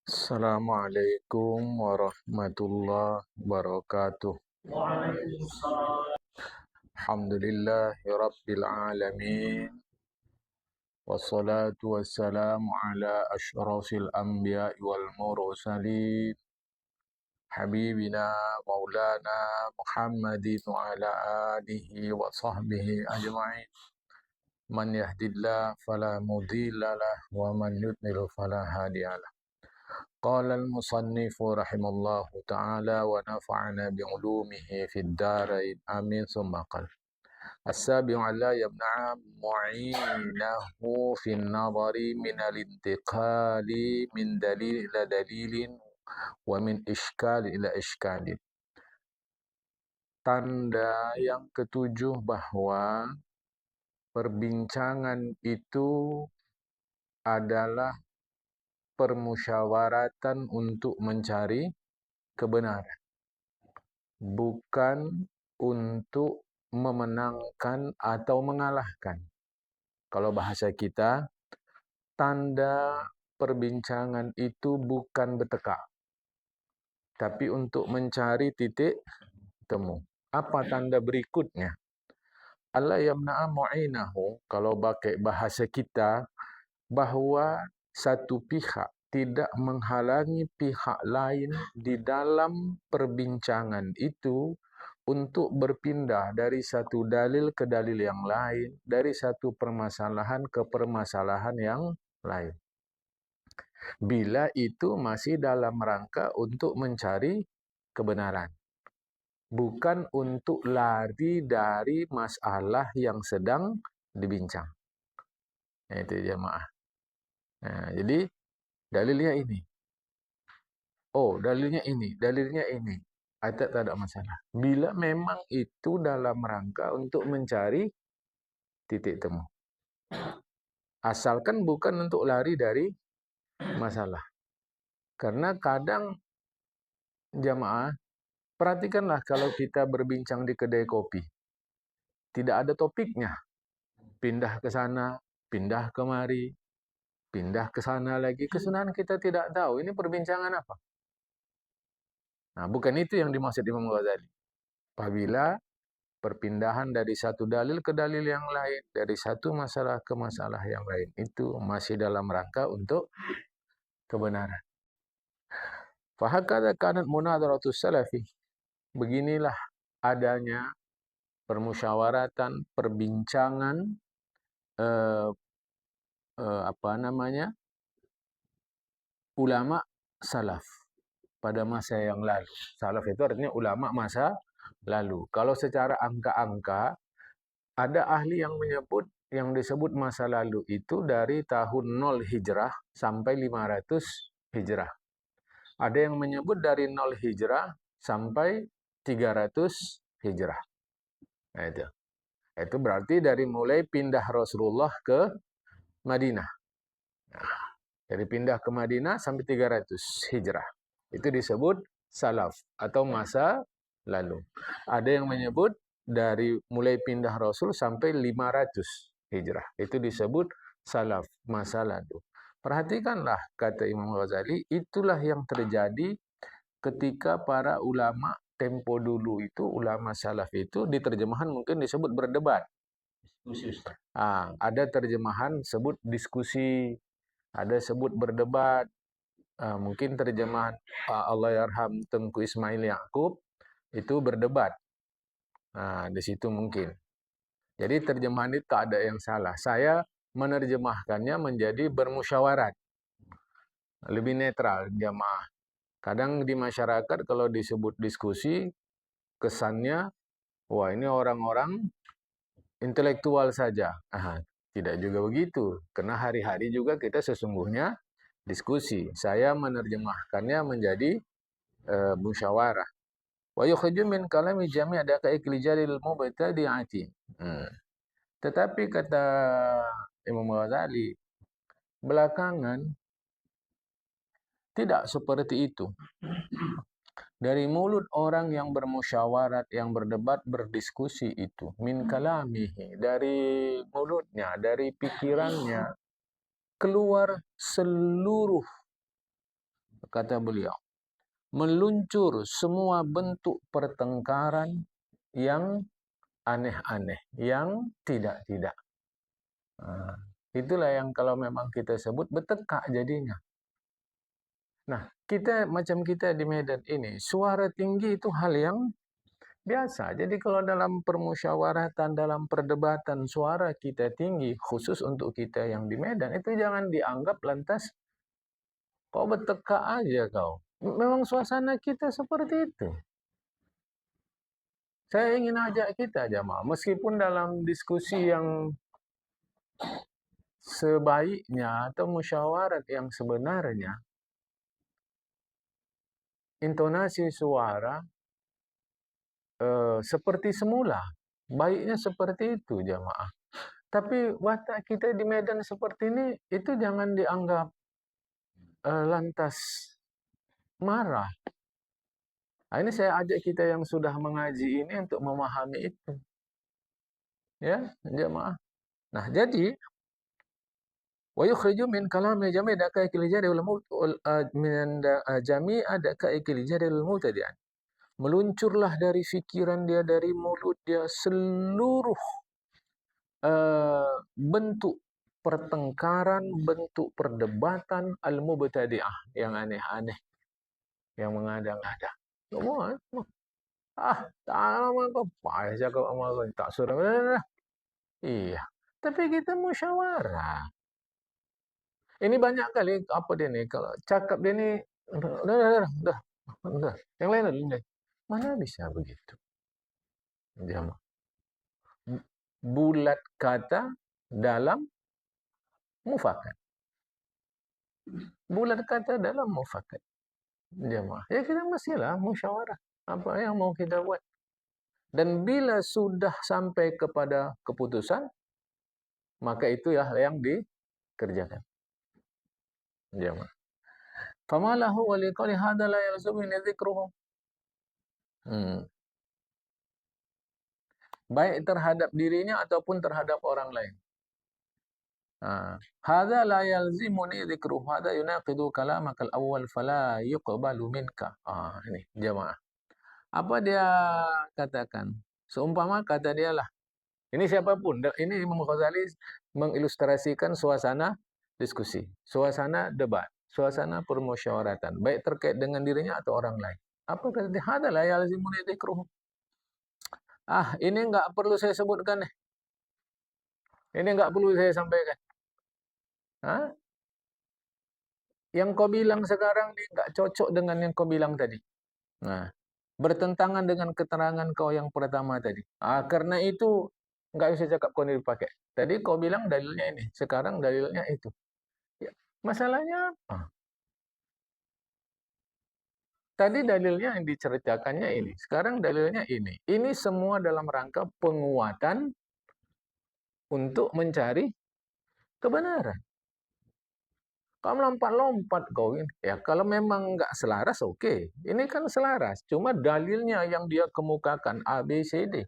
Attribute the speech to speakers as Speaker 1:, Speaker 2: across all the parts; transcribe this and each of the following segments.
Speaker 1: Assalamualaikum warahmatullahi wabarakatuh. Alhamdulillahi rabbil alamin. Wassalatu wassalamu ala asyrafil anbiya'i wal mursalin. Habibina maulana Muhammadin wa ala alihi wa sahbihi ajma'in. Man yahdillah fala mudhillalah wa man yudlil fala hadiyalah. قال المصنف رحمه الله تعالى ونفعنا بعلومه في الدارين آمين ثم قال السابع لا يمنع معينه في النظر من الانتقال من دليل إلى دليل ومن إشكال إلى إشكال. Tanda yang ketujuh bahwa perbincangan itu adalah permusyawaratan untuk mencari kebenaran, bukan untuk memenangkan atau mengalahkan. Kalau bahasa kita, tanda perbincangan itu bukan bertekak, tapi untuk mencari titik temu. Apa tanda berikutnya? Allah yamna'a mu'inahu, kalau pakai bahasa kita, bahwa satu pihak tidak menghalangi pihak lain di dalam perbincangan itu untuk berpindah dari satu dalil ke dalil yang lain, dari satu permasalahan ke permasalahan yang lain. Bila itu masih dalam rangka untuk mencari kebenaran, bukan untuk lari dari masalah yang sedang dibincang. Itu jemaah. Jadi dalilnya ini. Oh, dalilnya ini. Tak ada masalah. Bila memang itu dalam rangka untuk mencari titik temu. Asalkan bukan untuk lari dari masalah. Karena kadang jamaah, perhatikanlah kalau kita berbincang di kedai kopi. Tidak ada topiknya. Pindah ke sana, pindah kemari, pindah ke sana lagi. Kesunahan kita tidak tahu. Ini perbincangan apa? Nah, bukan itu yang dimaksud Imam Ghazali. Apabila perpindahan dari satu dalil ke dalil yang lain, dari satu masalah ke masalah yang lain, itu masih dalam rangka untuk kebenaran. Fahakadha kanat munadharatus salafi. Beginilah adanya permusyawaratan, perbincangan ulama salaf pada masa yang lalu. Salaf itu artinya ulama masa lalu. Kalau secara angka-angka, ada ahli yang menyebut yang disebut masa lalu itu dari tahun 0 Hijrah sampai 500 Hijrah. Ada yang menyebut dari 0 Hijrah sampai 300 Hijrah. Nah, itu berarti dari mulai pindah Rasulullah ke Madinah. Nah, dari pindah ke Madinah sampai 300 Hijrah. Itu disebut salaf atau masa lalu. Ada yang menyebut dari mulai pindah Rasul sampai 500 Hijrah. Itu disebut salaf, masa lalu. Perhatikanlah kata Imam Ghazali, itulah yang terjadi ketika para ulama tempo dulu itu, ulama salaf itu di terjemahan mungkin disebut berdebat. Ada terjemahan sebut diskusi, ada sebut berdebat. Mungkin terjemahan Allahyarham Tengku Ismail Yaqub itu berdebat. Di situ mungkin. Jadi terjemahan itu tak ada yang salah. Saya menerjemahkannya menjadi bermusyawarat. Lebih netral jamaah. Kadang di masyarakat kalau disebut diskusi, kesannya, wah ini orang-orang intelektual saja. Tidak juga begitu. Karena hari-hari juga kita sesungguhnya diskusi. Saya menerjemahkannya menjadi musyawarah. Wa yukhriju min kalami jami' daqaiq lijalil mubtadi'ati. Tetapi kata Imam Ghazali, belakangan tidak seperti itu. Dari mulut orang yang bermusyawarat, yang berdebat, berdiskusi itu, min kalamihi, dari mulutnya, dari pikirannya, keluar seluruh kata beliau, meluncur semua bentuk pertengkaran yang aneh-aneh, yang tidak-tidak. Nah, itulah yang kalau memang kita sebut bertekak jadinya. Nah, macam kita di Medan ini, suara tinggi itu hal yang biasa. Jadi kalau dalam permusyawaratan, dalam perdebatan suara kita tinggi, khusus untuk kita yang di Medan, itu jangan dianggap lantas kau bertekak aja kau. Memang suasana kita seperti itu. Saya ingin ajak kita jamaah, meskipun dalam diskusi yang sebaiknya atau musyawarat yang sebenarnya, intonasi suara seperti semula. Baiknya seperti itu jamaah. Tapi watak kita di Medan seperti ini, itu jangan dianggap lantas marah. Nah, ini saya ajak kita yang sudah mengaji ini untuk memahami itu. Ya, jamaah. Nah, jadi wa yukhriju min kalami jami' daqaiqil jari wal min jami'a daqaiqil jari wal mubtadi'an. Meluncurlah dari fikiran dia, dari mulut dia, seluruh bentuk pertengkaran, bentuk perdebatan al-mubtadi'ah, yang aneh-aneh, yang mengada-ngada. Semua, tak lama kau payah cakap sama kau, tak suruh. Iya, tapi kita musyawarah. Ini banyak kali apa dia ni, kalau cakap dia ni, dah. Yang lain ada. Mana bisa begitu? Jamaah. Bulat kata dalam mufakat. Bulat kata dalam mufakat. Jamaah. Ya kita mestilah musyawarah. Apa yang mau kita buat? Dan bila sudah sampai kepada keputusan, maka itu ya yang dikerjakan. Jamaah. Famalahu wa liqali hadza la yalzumu dzikruhu. Baik terhadap dirinya ataupun terhadap orang lain. Hadza la yalzimuni dzikruhu, hadza yunaqidu kalamakal awwal fala yuqbalu minka. Ini jamaah. Apa dia katakan? Seumpama kata dia lah. Ini siapapun. Ini Imam Ghazali mengilustrasikan suasana diskusi, suasana debat, suasana permusyawaratan, baik terkait dengan dirinya atau orang lain. Apa kata dia? Hadza la yalzimuni dzikruhu. Ini enggak perlu saya sebutkan nih. Ini enggak perlu saya sampaikan. Yang kau bilang sekarang ni enggak cocok dengan yang kau bilang tadi. Bertentangan dengan keterangan kau yang pertama tadi. Karena itu enggak bisa cakap kau ni dipakai. Tadi kau bilang dalilnya ini, sekarang dalilnya itu. Ya, masalahnya apa? Tadi dalilnya yang diceritakannya ini, sekarang dalilnya ini. Ini semua dalam rangka penguatan untuk mencari kebenaran. Kau melompat-lompat kau ini. Ya, kalau memang enggak selaras, okey. Ini kan selaras. Cuma dalilnya yang dia kemukakan A, B, C, D.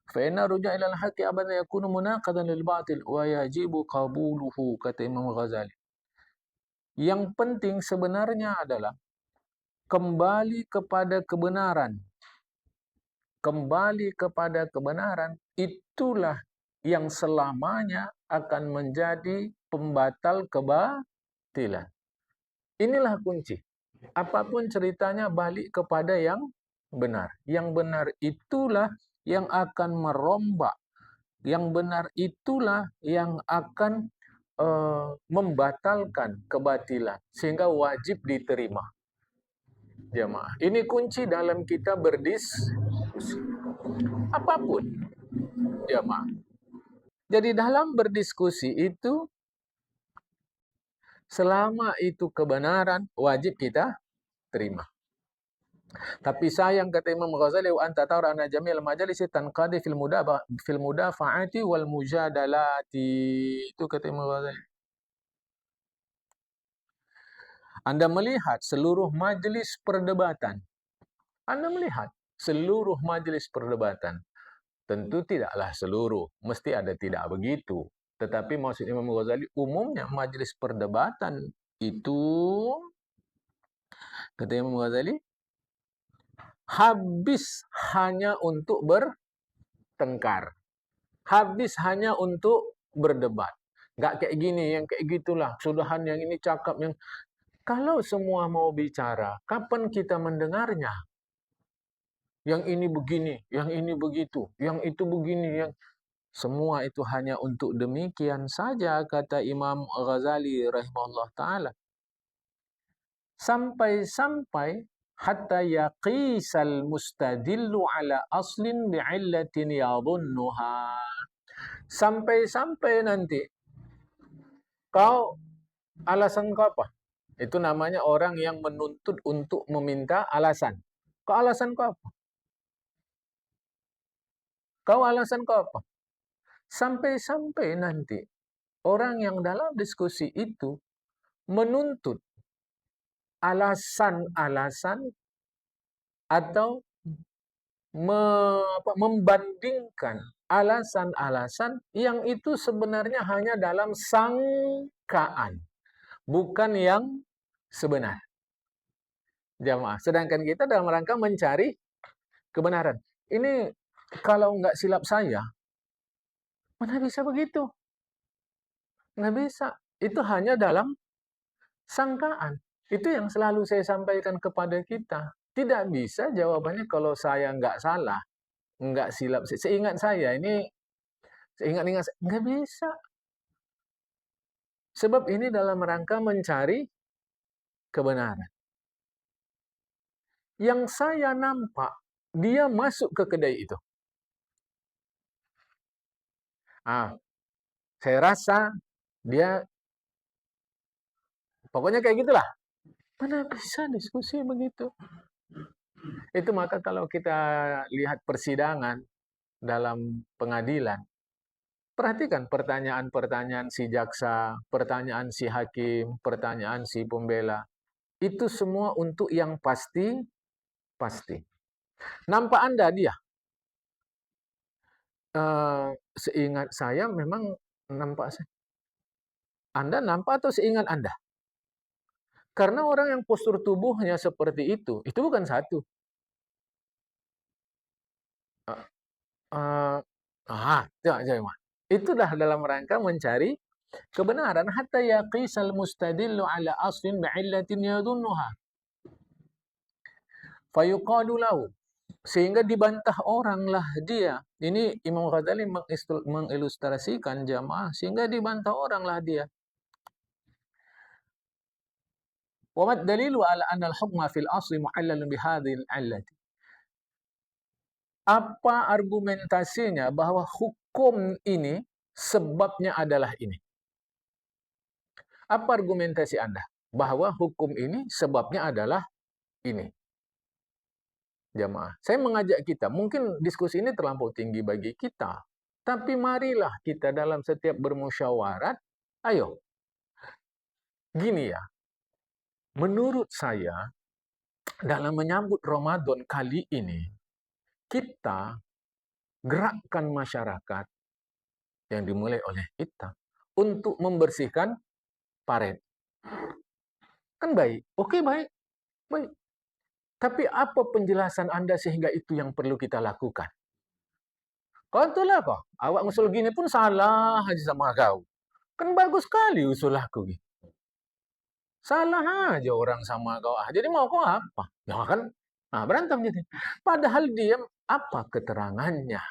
Speaker 1: Fa'inna ruja' ilal haqqi abadan yakunu munaqadan lil batil wa yajibu qabuluhu, kata Imam Ghazali. Yang penting sebenarnya adalah kembali kepada kebenaran. Kembali kepada kebenaran, itulah yang selamanya akan menjadi pembatal kebatilan. Inilah kunci. Apapun ceritanya, balik kepada yang benar. Yang benar itulah yang akan merombak. Yang benar itulah yang akan membatalkan kebatilan. Sehingga wajib diterima. Jemaah. Ini kunci dalam kita berdiskusi. Apapun. Jemaah. Jadi dalam berdiskusi itu, selama itu kebenaran, wajib kita terima. Tapi sayang, kata Imam Ghazali, wa anta tara anna jami'al majalisi tanqadi fil mudafa'ati wal mujadalati. Itu kata Imam Ghazali. Anda melihat seluruh majlis perdebatan. Anda melihat seluruh majlis perdebatan. Tentu tidaklah seluruh, mesti ada tidak begitu. Tetapi maksud Imam Ghazali, umumnya majlis perdebatan itu Kata Imam Ghazali, habis hanya untuk bertengkar. Habis hanya untuk berdebat. Nggak kayak gini, yang kayak gitulah. Sudahan yang ini cakap, yang... Kalau semua mau bicara, kapan kita mendengarnya? Yang ini begini, yang ini begitu, yang itu begini, yang... Semua itu hanya untuk demikian saja, kata Imam Ghazali rahimahullah ta'ala. Sampai-sampai hatta yaqisal mustadillu ala aslin bi'illatin yadhunnuha. Sampai-sampai nanti kau, alasan kau apa? Itu namanya orang yang menuntut untuk meminta alasan. Kau alasan kau apa? Kau alasan kau apa? Sampai-sampai nanti orang yang dalam diskusi itu menuntut alasan-alasan atau membandingkan alasan-alasan yang itu sebenarnya hanya dalam sangkaan, bukan yang sebenar. Jamaah. Sedangkan kita dalam rangka mencari kebenaran. Ini kalau nggak silap saya, mana bisa begitu? Nggak bisa. Itu hanya dalam sangkaan. Itu yang selalu saya sampaikan kepada kita. Tidak bisa jawabannya kalau saya nggak salah, nggak silap. Seingat saya, ini seingat-ingat saya, nggak bisa. Sebab ini dalam rangka mencari kebenaran. Yang saya nampak, dia masuk ke kedai itu. Saya rasa dia, pokoknya kayak gitulah. Mana bisa diskusi begitu? Itu maka kalau kita lihat persidangan dalam pengadilan, perhatikan pertanyaan-pertanyaan si jaksa, pertanyaan si hakim, pertanyaan si pembela. Itu semua untuk yang pasti. Nampak Anda dia? Seingat saya memang nampak saya. Anda nampak atau seingat Anda? Karena orang yang postur tubuhnya seperti itu bukan satu. Itu dah dalam rangka mencari kebenaran. Hatta yaqisal mustadillu ala aslin bi'illatin yadunnuha. Fayuqalu lahu. Sehingga dibantah oranglah dia. Ini Imam Ghazali mengilustrasikan jamaah. Sehingga dibantah oranglah dia. Wa dalilu ala anna al-hukma fil asli mu'allalun bihadhil 'illati. Apa argumentasinya bahwa hukum ini sebabnya adalah ini? Apa argumentasi Anda? Bahwa hukum ini sebabnya adalah ini. Jamaah. Saya mengajak kita, mungkin diskusi ini terlampau tinggi bagi kita. Tapi marilah kita dalam setiap bermusyawarat, ayo. Gini ya, menurut saya, dalam menyambut Ramadan kali ini, kita gerakkan masyarakat yang dimulai oleh kita untuk membersihkan paret. Kan baik? Oke, baik. Baik. Tapi apa penjelasan Anda sehingga itu yang perlu kita lakukan? Kau itulah kok. Awak ngusul gini pun salah aja sama kau. Kan bagus sekali usul aku. Salah aja orang sama kau. Jadi mau kau apa? Ya kan? Nah, berantem jadi. Padahal dia apa keterangannya?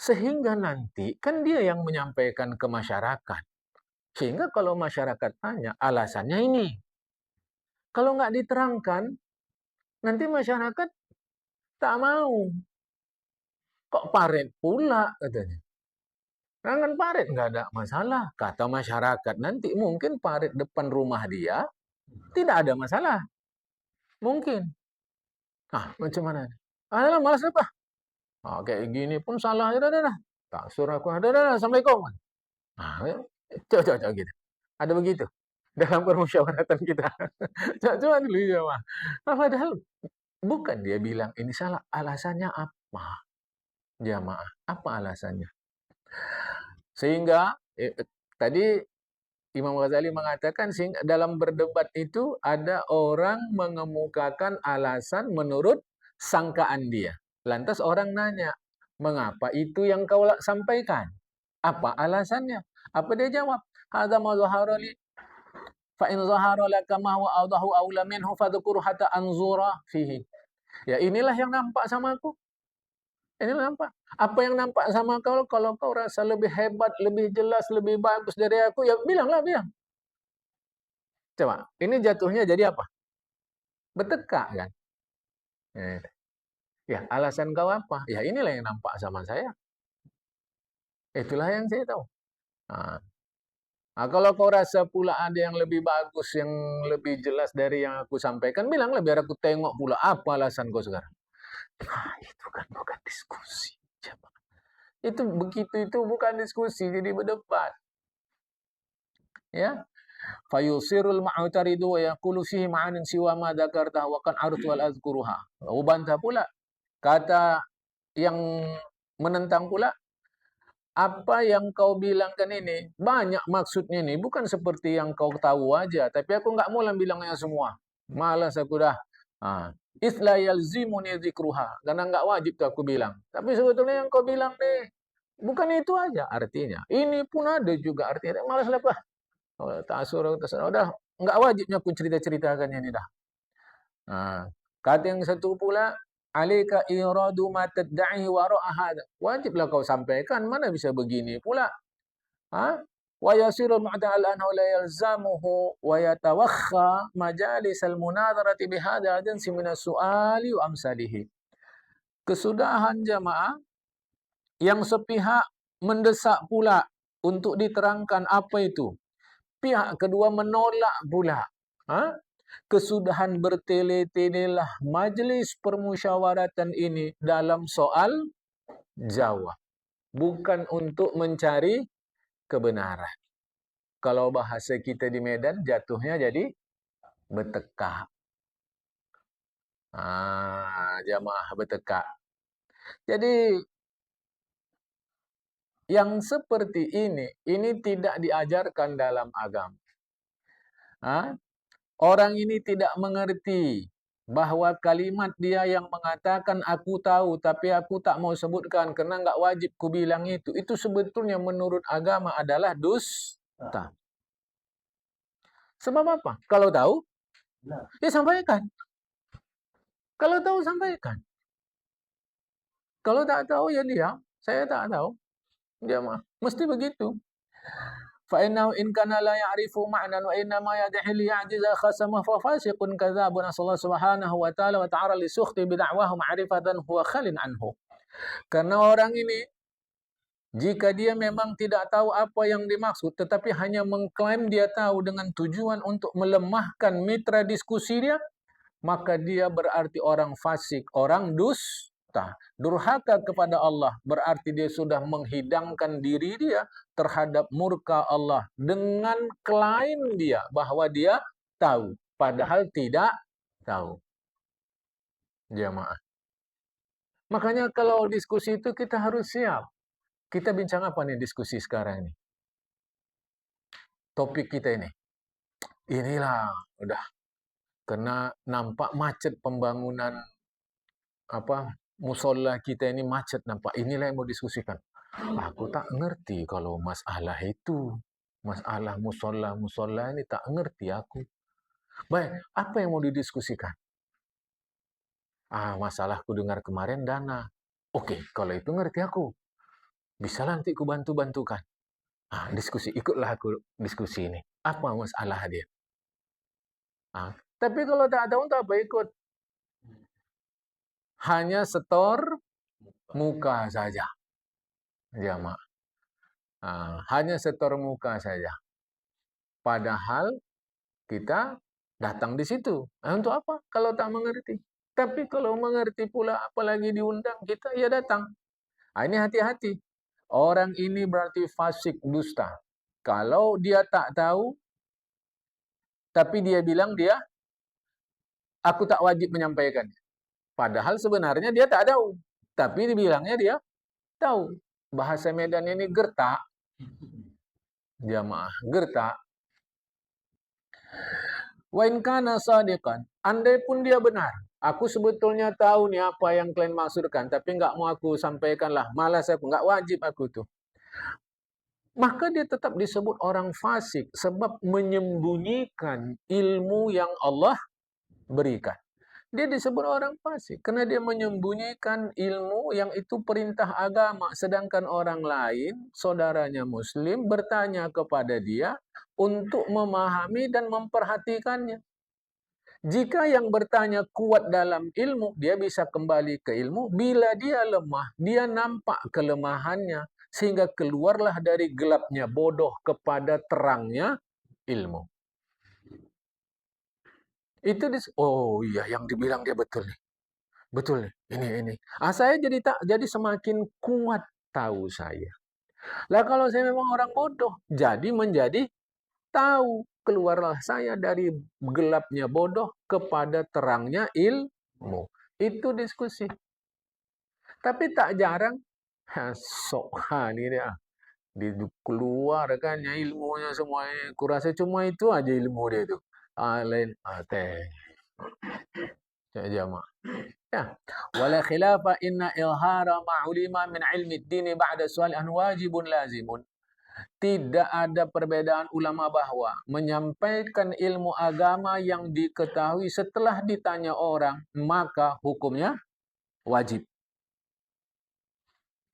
Speaker 1: Sehingga nanti kan dia yang menyampaikan ke masyarakat. Sehingga kalau masyarakat tanya, alasannya ini. Kalau nggak diterangkan, nanti masyarakat tak mau. Kok paret pula katanya. Kan paret nggak ada masalah. Kata masyarakat, nanti mungkin paret depan rumah dia tidak ada masalah. Mungkin. Macam mana? Malas apa? Kayak gini pun salah. Dah. Tak suruh aku. Dah. Assalamualaikum. Coba gitu. Ada begitu dalam permusyawaratan kita. Coba dulu ya, Mah. Padahal bukan dia bilang ini salah. Alasannya apa? Jamaah. Apa alasannya? Sehingga tadi Imam Ghazali mengatakan dalam berdebat itu ada orang mengemukakan alasan menurut sangkaan dia. Lantas orang nanya, mengapa itu yang kau sampaikan? Apa alasannya? Apa dia jawab? Hadza ma zahara li fa in zahara laka ma huwa awdahu aula minhu fadhkur hatta anzura fihi. Ya inilah yang nampak sama aku. Inilah nampak. Apa yang nampak sama kau, kalau kau rasa lebih hebat, lebih jelas, lebih bagus dari aku, ya bilanglah, bilang. Coba, ini jatuhnya jadi apa? Bertekak kan? Ya, alasan kau apa? Ya inilah yang nampak sama saya. Itulah yang saya tahu. Nah, kalau kau rasa pula ada yang lebih bagus, yang lebih jelas dari yang aku sampaikan, bilanglah biar aku tengok pula apa alasan kau sekarang. Nah, itu kan bukan diskusi. Itu begitu, itu bukan diskusi, jadi berdebat. Ya, fayusirul ma'utaridu wa yaqulu fihi ma'anin siwa ma dzakarta wa kan arut wal azkuruha. Ubantah pula kata yang menentang pula, apa yang kau bilangkan ini banyak maksudnya ini, bukan seperti yang kau tahu aja, tapi aku nggak mau bilangnya semua. Malas aku dah. Isla yalzimuni dzikruha, karena nggak wajib tuh aku bilang. Tapi sebetulnya yang kau bilang nih bukan itu aja artinya. Ini pun ada juga artinya. Malas lah Pak. Tasur, udah nggak wajibnya aku cerita-ceritakan ini dah. Kata yang satu pula, alika iradu ma tad'i wara'a hada. Wajiblah kau sampaikan, mana bisa begini pula. Wa yasiru mu'ta'al anhu la yalzamuhu wa yatawakha majalis al-munadharati bihadha jinsi min as-su'ali wa amsalihi. Kesudahan jamaah yang sepihak mendesak pula untuk diterangkan apa itu. Pihak kedua menolak pula. Kesudahan bertele-telelah majlis permusyawaratan ini dalam soal jawab, bukan untuk mencari kebenaran. Kalau bahasa kita di Medan jatuhnya jadi bertekak. Jamaah bertekak. Jadi yang seperti ini tidak diajarkan dalam agama. Orang ini tidak mengerti bahwa kalimat dia yang mengatakan aku tahu tapi aku tak mau sebutkan karena nggak wajib ku bilang itu sebetulnya menurut agama adalah dusta. Sebab apa? Kalau tahu, ya sampaikan. Kalau tahu, sampaikan. Kalau tak tahu, ya diam. Saya tak tahu. Dia mesti begitu. فإنه إن كان لا يعرف معنى وإنما يدعي ليعجز خصمه ففاسق كذاب نسأل الله سبحانه وتعالى وتعالى لسخط بدعواه معرفة هو خال عنه. Karena orang ini jika dia memang tidak tahu apa yang dimaksud tetapi hanya mengklaim dia tahu dengan tujuan untuk melemahkan mitra diskusi dia, maka dia berarti orang fasik, orang dusta, durhaka kepada Allah, berarti dia sudah menghidangkan diri dia terhadap murka Allah dengan klaim dia bahwa dia tahu, padahal tidak tahu. Jamaah. Makanya kalau diskusi itu kita harus siap. Kita bincang apa nih diskusi sekarang ini? Topik kita ini. Inilah udah karena nampak macet pembangunan musola kita ini, macet nampak. Inilah yang mau diskusikan. Aku tak ngerti kalau masalah itu. Masalah musola ini tak ngerti aku. Baik, apa yang mau didiskusikan? Masalahku dengar kemarin dana. Oke, kalau itu ngerti aku. Bisa nanti ku bantu-bantukan. Diskusi, ikutlah aku diskusi ini. Apa masalah dia? Tapi kalau tak tahu, tak apa ikut. Hanya setor muka saja. Jamaah. Hanya setor muka saja. Padahal kita datang di situ. Untuk apa? Kalau tak mengerti. Tapi kalau mengerti pula, apalagi diundang kita, ya datang. Ini hati-hati. Orang ini berarti fasik, dusta. Kalau dia tak tahu, tapi dia bilang aku tak wajib menyampaikan. Padahal sebenarnya dia tak tahu. Tapi dibilangnya dia tahu. Bahasa Medan ini gertak. Jamaah, gertak. Wa in kana shadiqan, andai pun dia benar. Aku sebetulnya tahu nih apa yang kalian maksudkan, tapi nggak mau aku sampaikanlah. Malas aku, nggak wajib aku tuh. Maka dia tetap disebut orang fasik sebab menyembunyikan ilmu yang Allah berikan. Dia disebut orang fasik karena dia menyembunyikan ilmu yang itu perintah agama, sedangkan orang lain, saudaranya muslim, bertanya kepada dia untuk memahami dan memperhatikannya. Jika yang bertanya kuat dalam ilmu, dia bisa kembali ke ilmu. Bila dia lemah, dia nampak kelemahannya. Sehingga keluarlah dari gelapnya bodoh kepada terangnya ilmu. Itu oh iya, yang dibilang dia betul nih. Betul nih, ini. Saya jadi semakin kuat tahu saya. Lah kalau saya memang orang bodoh, jadi menjadi tahu. Keluarlah saya dari gelapnya bodoh kepada terangnya ilmu. Itu diskusi. Tapi tak jarang, ini dia. Dikeluarkannya ilmunya semuanya. Kurasa cuma itu aja ilmu dia itu. Lain, teh. Jamaah. Ya. Wala khilafa inna ilhara ma'ulima min ilmi dini ba'da sual an wajibun lazimun. Tidak ada perbedaan ulama bahwa menyampaikan ilmu agama yang diketahui setelah ditanya orang, maka hukumnya wajib.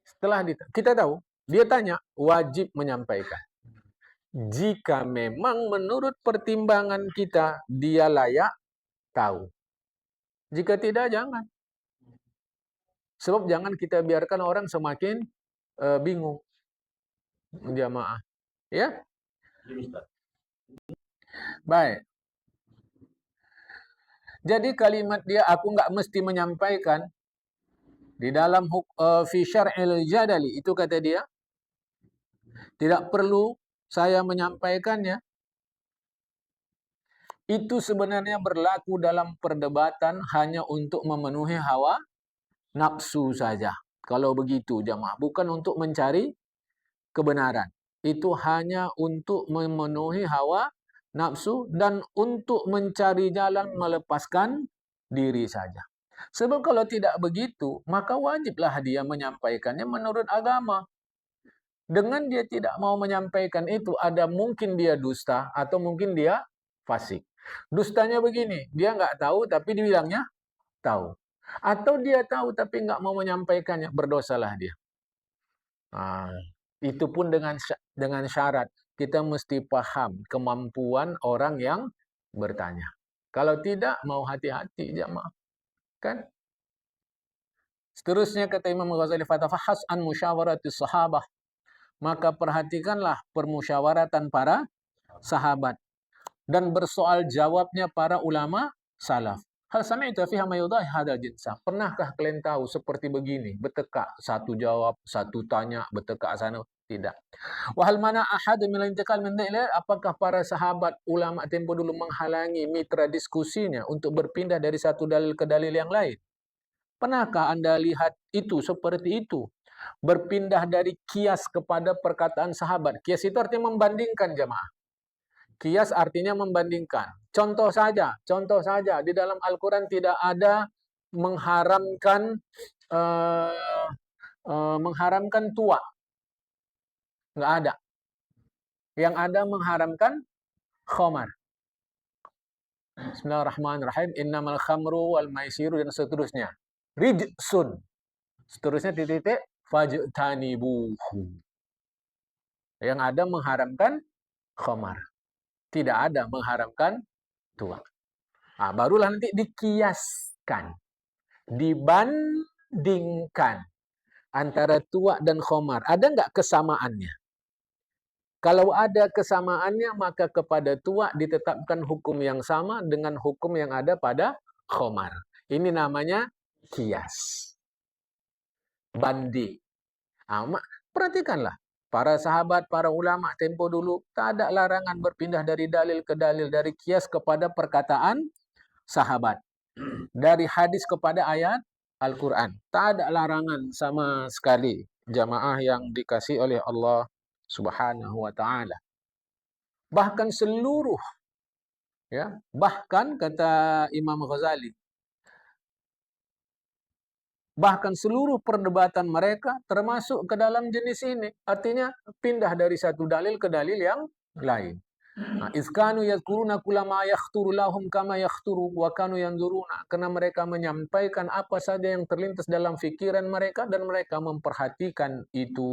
Speaker 1: Setelah kita tahu, dia tanya, wajib menyampaikan. Jika memang menurut pertimbangan kita, dia layak tahu. Jika tidak, jangan. Sebab jangan kita biarkan orang semakin bingung. Jamaah. Ya? Baik. Jadi kalimat dia, aku nggak mesti menyampaikan, di dalam fi syar'il jadali, itu kata dia, tidak perlu saya menyampaikannya. Itu sebenarnya berlaku dalam perdebatan hanya untuk memenuhi hawa nafsu saja. Kalau begitu jamaah, bukan untuk mencari kebenaran. Itu hanya untuk memenuhi hawa nafsu dan untuk mencari jalan melepaskan diri saja. Sebab kalau tidak begitu, maka wajiblah dia menyampaikannya menurut agama. Dengan dia tidak mau menyampaikan itu, ada mungkin dia dusta atau mungkin dia fasik. Dustanya begini, dia nggak tahu tapi dibilangnya tahu. Atau dia tahu tapi nggak mau menyampaikannya, berdosalah dia. Nah, itu pun dengan syarat kita mesti paham kemampuan orang yang bertanya. Kalau tidak, mau hati-hati jamaah. Kan? Seterusnya kata Imam Ghazali, fatafahas an musyawarati sahabah. Maka perhatikanlah permusyawaratan para sahabat dan bersoal jawabnya para ulama salaf. Hal sami'tu fiha ma yudahi hadzal jinsa. Pernahkah kalian tahu seperti begini? Bertekak, satu jawab, satu tanya, bertekak sana. Tidak. Wahal mana ahad min intiqal min dalil, apakah para sahabat ulama tempo dulu menghalangi mitra diskusinya untuk berpindah dari satu dalil ke dalil yang lain? Pernahkah Anda lihat itu seperti itu? Berpindah dari kias kepada perkataan sahabat. Kias itu artinya membandingkan jamaah. Kias artinya membandingkan. Contoh saja di dalam Al-Quran tidak ada mengharamkan mengharamkan tua, nggak ada. Yang ada mengharamkan khamar. Bismillahirrahmanirrahim. Innamal khamru wal maisiru dan seterusnya. Rijsun. Seterusnya titik fajtanibuhu. Yang ada mengharamkan khamar. Tidak ada mengharamkan tua. Nah, barulah nanti dikiaskan, dibandingkan antara tua dan khamar. Ada nggak kesamaannya? Kalau ada kesamaannya, maka kepada tua ditetapkan hukum yang sama dengan hukum yang ada pada khamar. Ini namanya kias. Banding. Nah, perhatikanlah. Para sahabat, para ulama tempo dulu, tak ada larangan berpindah dari dalil ke dalil, dari kias kepada perkataan sahabat, dari hadis kepada ayat Al-Quran. Tak ada larangan sama sekali, jamaah yang dikasih oleh Allah Subhanahu wa Ta'ala. Bahkan seluruh Ya, bahkan kata Imam Ghazali, bahkan seluruh perdebatan mereka termasuk ke dalam jenis ini. Artinya pindah dari satu dalil ke dalil yang lain. Izkanu yadhkuruna kulama yakhturu lahum kama yakhturu wa kanu yanzuruna. Karena mereka menyampaikan apa saja yang terlintas dalam fikiran mereka dan mereka memperhatikan itu.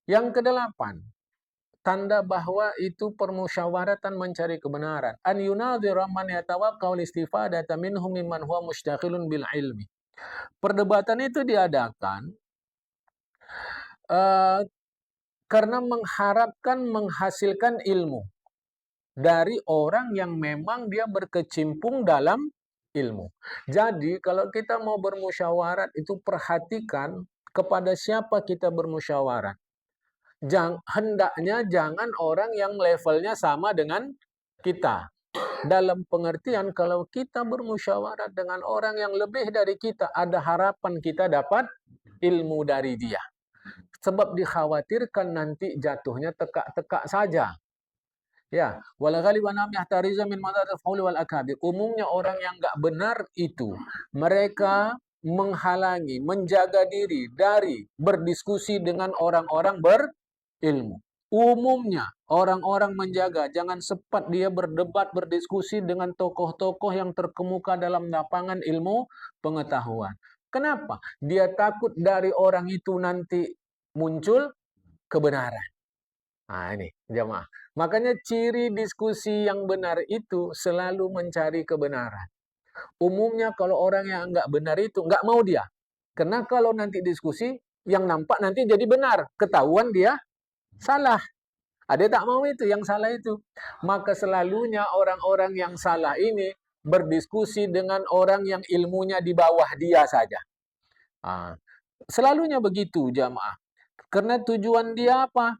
Speaker 1: Yang kedelapan, tanda bahwa itu permusyawaratan mencari kebenaran. An yunadhira man yatawaqqa'u al-istifadata minhum mimman huwa mushtaghilun bil ilmi. Perdebatan itu diadakan karena mengharapkan menghasilkan ilmu dari orang yang memang dia berkecimpung dalam ilmu. Jadi kalau kita mau bermusyawarat itu perhatikan kepada siapa kita bermusyawarat. Hendaknya jangan orang yang levelnya sama dengan kita. Dalam pengertian kalau kita bermusyawarat dengan orang yang lebih dari kita, ada harapan kita dapat ilmu dari dia. Sebab dikhawatirkan nanti jatuhnya tekak-tekak saja. Ya, wal ghaliban am yahtariza min madadil fauli wal akabir. Umumnya orang yang enggak benar itu mereka menghalangi, menjaga diri dari berdiskusi dengan orang-orang berilmu. Umumnya orang-orang menjaga jangan sempat dia berdebat, berdiskusi dengan tokoh-tokoh yang terkemuka dalam lapangan ilmu pengetahuan. Kenapa? Dia takut dari orang itu nanti muncul kebenaran. Nah, ini jamaah. Makanya ciri diskusi yang benar itu selalu mencari kebenaran. Umumnya kalau orang yang enggak benar itu enggak mau dia. Karena kalau nanti diskusi yang nampak nanti jadi benar, ketahuan dia salah. Ada tak mau itu yang salah itu. Maka selalunya orang-orang yang salah ini berdiskusi dengan orang yang ilmunya di bawah dia saja. Selalunya begitu jamaah. Karena tujuan dia apa?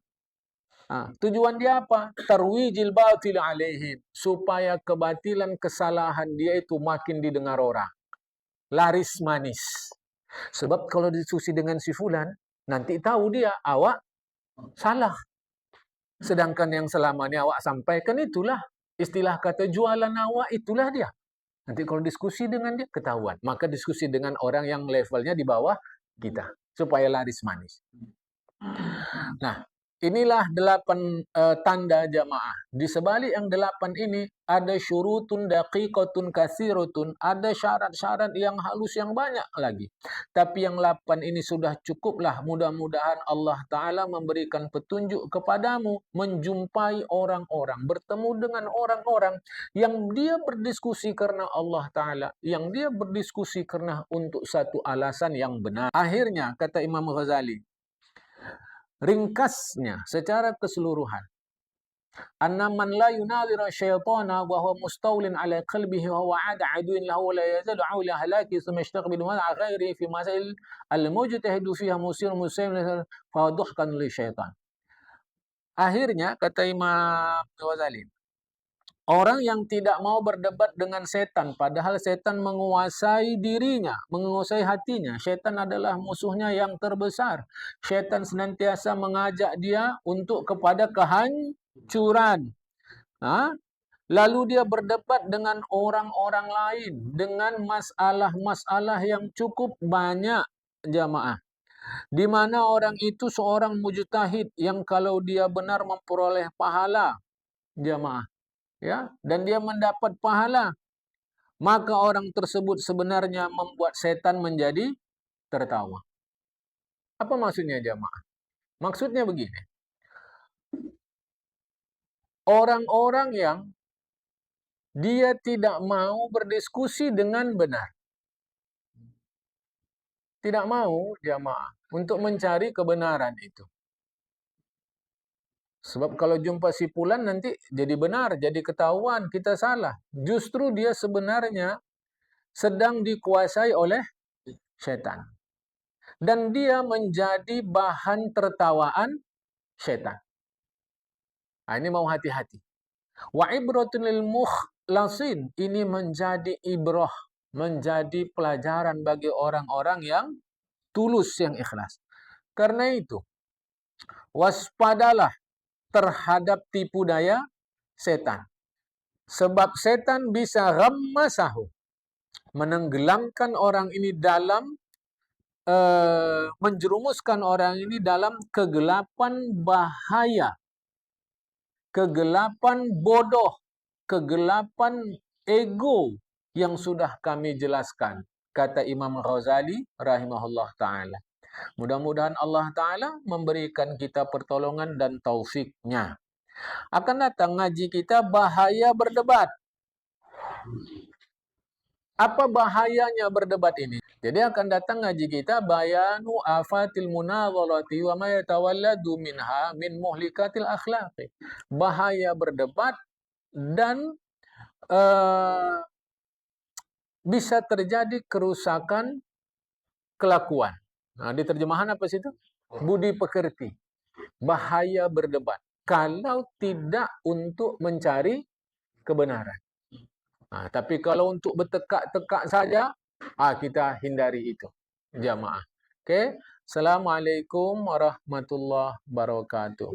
Speaker 1: Tujuan dia apa? Tarwijil batil alaihim. Supaya kebatilan, kesalahan dia itu makin didengar orang. Laris manis. Sebab kalau diskusi dengan si fulan, nanti tahu dia, awak salah. Sedangkan yang selama ini awak sampaikan itulah. Istilah kata jualan awak itulah dia. Nanti kalau diskusi dengan dia, ketahuan. Maka diskusi dengan orang yang levelnya di bawah kita. Supaya laris manis. Nah, inilah 8 tanda jamaah. Di sebalik yang 8 ini ada syurutun daqiqatun katsirotun, ada syarat-syarat yang halus yang banyak lagi. Tapi yang 8 ini sudah cukuplah. Mudah-mudahan Allah Ta'ala memberikan petunjuk kepadamu menjumpai orang-orang, bertemu dengan orang-orang yang dia berdiskusi karena Allah Ta'ala, yang dia berdiskusi karena untuk satu alasan yang benar. Akhirnya kata Imam Ghazali, ringkasnya secara keseluruhan, anna man la yunadhira syaitana wa huwa mustawlin ala qalbihi wa huwa ada aduin lahu la yazalu awla halaki thumma yashtaghilu ma'a ghairihi fi masail al-mujtahidu fiha musir muslim fa duhkan li syaitan. Akhirnya kata Imam Ghazali, orang yang tidak mau berdebat dengan setan, padahal setan menguasai dirinya, menguasai hatinya. Setan adalah musuhnya yang terbesar. Setan senantiasa mengajak dia untuk kepada kehancuran. Lalu dia berdebat dengan orang-orang lain, dengan masalah-masalah yang cukup banyak jamaah. Di mana orang itu seorang mujtahid yang kalau dia benar memperoleh pahala jamaah. Ya, dan dia mendapat pahala, maka orang tersebut sebenarnya membuat setan menjadi tertawa. Apa maksudnya jamaah? Maksudnya begini, orang-orang yang dia tidak mau berdiskusi dengan benar, tidak mau jamaah untuk mencari kebenaran itu. Sebab kalau jumpa si fulan nanti jadi benar, jadi ketahuan kita salah. Justru dia sebenarnya sedang dikuasai oleh setan. Dan dia menjadi bahan tertawaan setan. Ini mau hati-hati. Wa ibratun lil mukhlasin. Ini menjadi ibrah, menjadi pelajaran bagi orang-orang yang tulus, yang ikhlas. Karena itu, waspadalah terhadap tipu daya setan. Sebab setan bisa ghammasahu, menenggelamkan orang ini dalam, menjerumuskan orang ini dalam kegelapan bahaya, kegelapan bodoh, kegelapan ego yang sudah kami jelaskan, kata Imam Ghazali rahimahullah ta'ala. Mudah-mudahan Allah Ta'ala memberikan kita pertolongan dan taufiknya. Akan datang ngaji kita bahaya berdebat. Apa bahayanya berdebat ini? Jadi akan datang ngaji kita bayanu afatil munadharati wa ma yatawalladu minha min muhlikatil akhlaqi. Bahaya berdebat dan bisa terjadi kerusakan kelakuan. Nah, di terjemahan apa situ? Budi pekerti. Bahaya berdebat kalau tidak untuk mencari kebenaran. Nah, tapi kalau untuk bertekak-tekak saja, kita hindari itu, jamaah. Oke, Assalamualaikum warahmatullahi wabarakatuh.